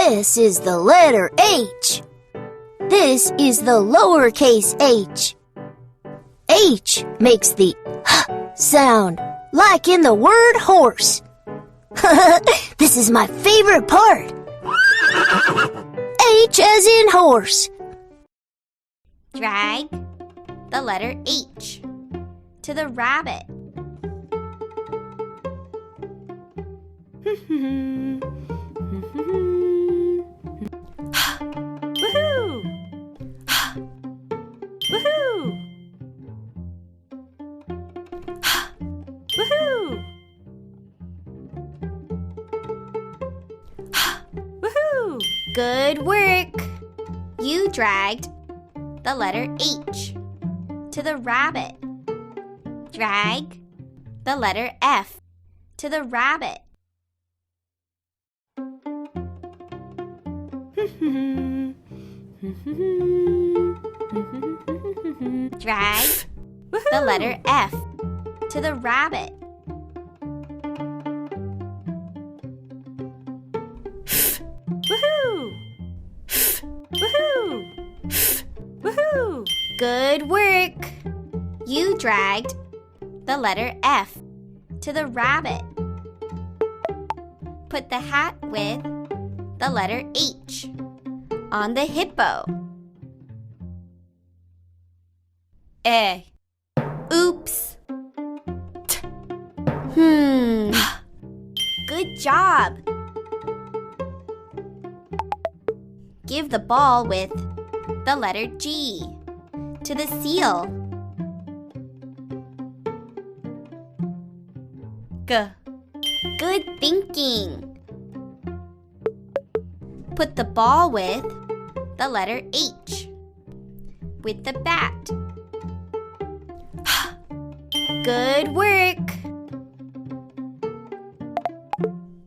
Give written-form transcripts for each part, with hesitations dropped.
This is the letter H. This is the lowercase h. H makes the h sound, like in the word horse. This is my favorite part. H as in horse. Drag the letter H to the rabbit. Woohoo! Woohoo! Woohoo! Woohoo! Good work! You dragged the letter H to the rabbit. Drag the letter F to the rabbit. Drag the letter F to the rabbit. Woohoo! Woohoo! Woohoo! Good work! You dragged the letter F to the rabbit. Put the hat with the letter H on the hippo. Oops. Good job. Give the ball with the letter G to the seal. Good thinking. Put the ball with the letter H with the bat. Good work.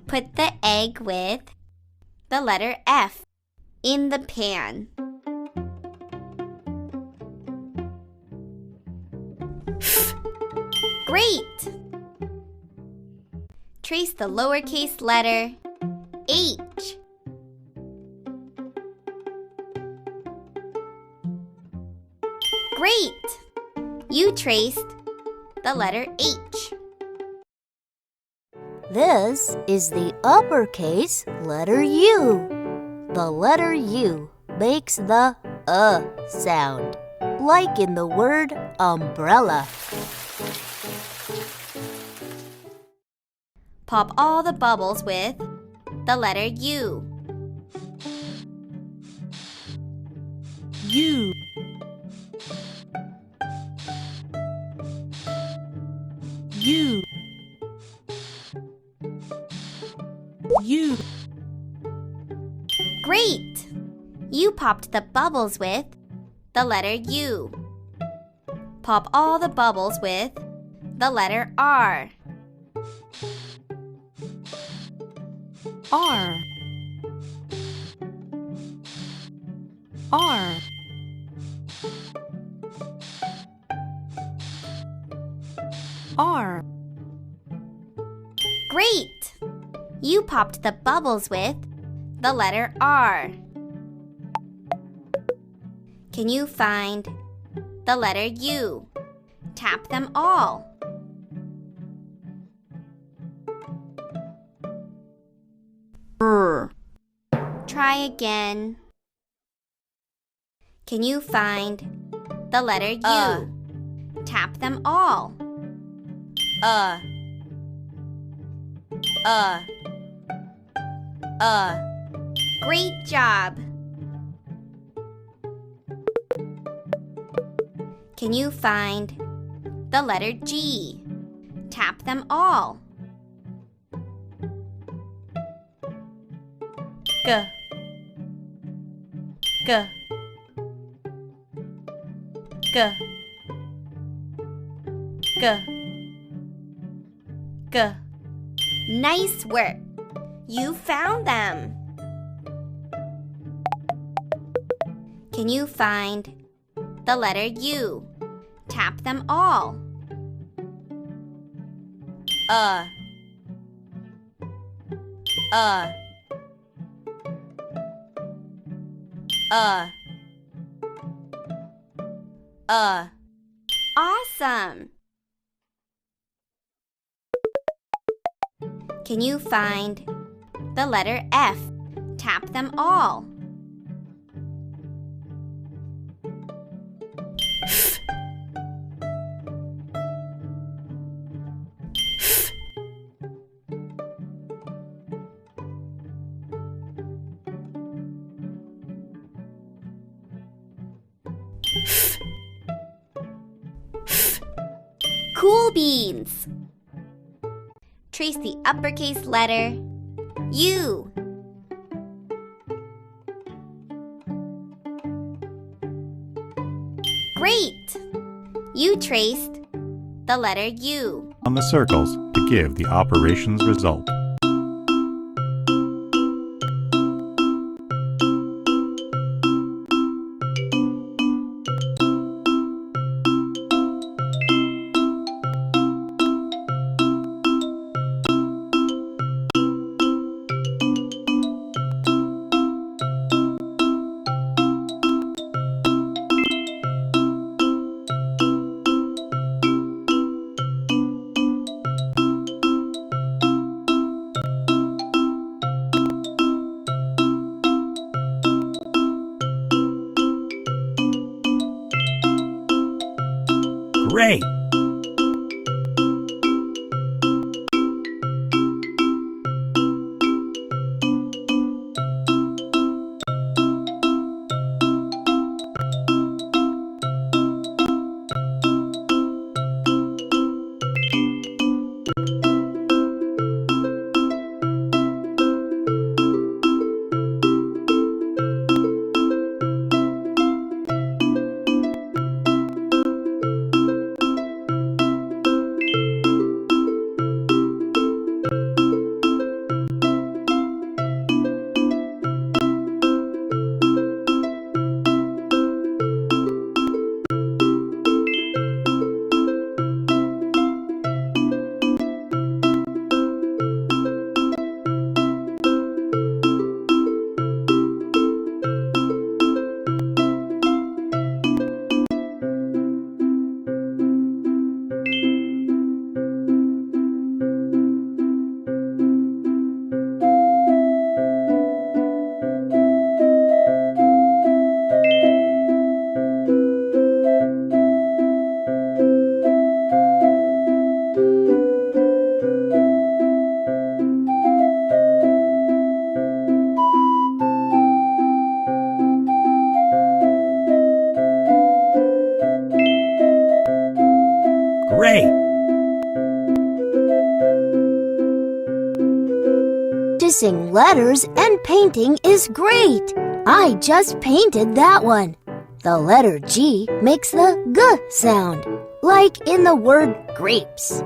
Put the egg with the letter F in the pan. Great! Trace the lowercase letter H. Great! You traced the letter H. This is the uppercase letter U. The letter U makes the sound, like in the word umbrella. Pop all the bubbles with the letter U. U. U. U. Great! You popped the bubbles with the letter U. Pop all the bubbles with the letter R. R. R. R. Great! You popped the bubbles with the letter R. Can you find the letter U? Tap them all. Try again. Can you find the letter U? Tap them all. Great job. Can you find the letter G? Tap them all. G. G. G. G. G. Nice work. You found them. Can you find the letter U? Tap them all. G. Awesome! Can you find the letter F? Tap them all. Cool beans! Trace the uppercase letter U. Great! You traced the letter U. On the circles to give the operations result. Great! Great! Practicing letters and painting is great. I just painted that one. The letter G makes the G sound, like in the word grapes.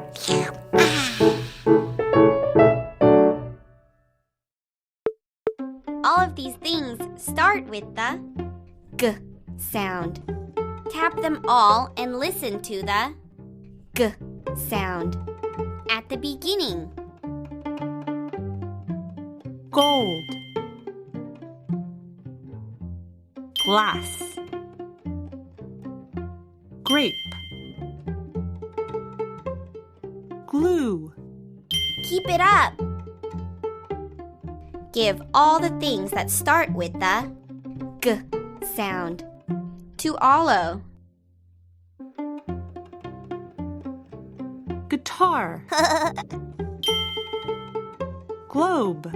All of these things start with the G sound. Tap them all and listen to the G sound at the beginning. gold, glass, grape, glue. Keep it up. Give all the things that start with the G sound to Olo. Guitar, globe,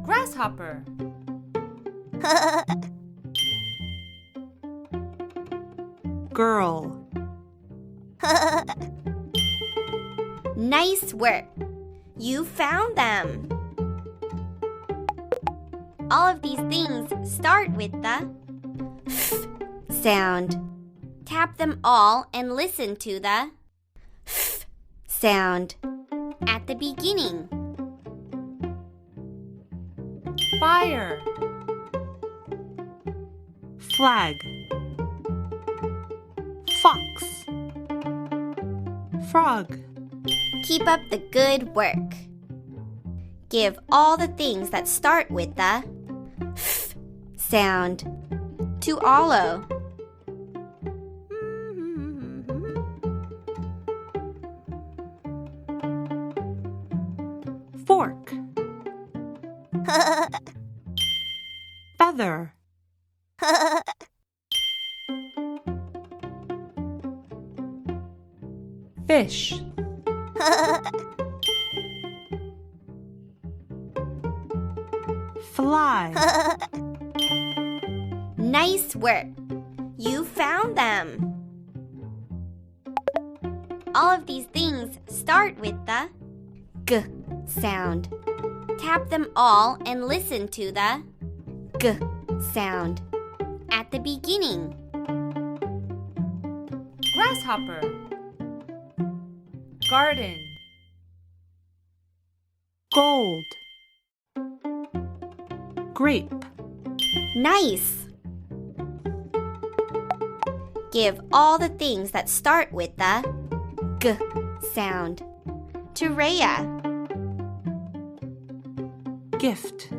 grasshopper, girl. Nice work. You found them. All of these things start with the F sound. Tap them all and listen to the F sound at the beginning. Fire, flag, fox, frog. Keep up the good work. Give all the things that start with the f sound. To allo. Fork. Feather. Fish. Fly. Nice work! You found them! All of these things start with the g sound. Tap them all and listen to the g sound at the beginning. Grasshopper. Garden. Gold. Grape. Nice! Give all the things that start with the g sound. To Rhea. Gift.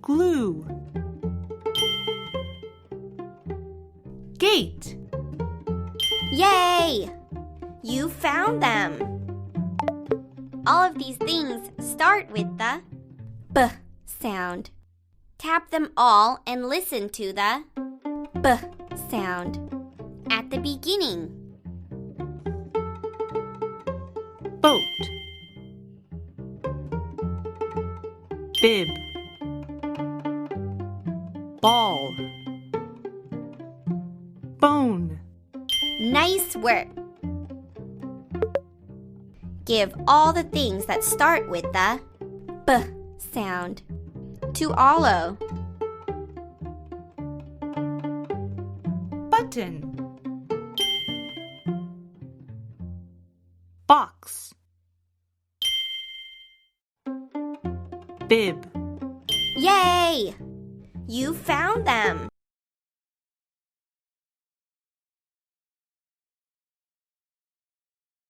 Glue. Gate. Yay! You found them! All of these things start with the b sound. Tap them all and listen to the b sound at the beginning. Boat. Bib. Ball. Bone. Nice work! Give all the things that start with the b sound. To allo. Button. Box. Bib. Yay! You found them!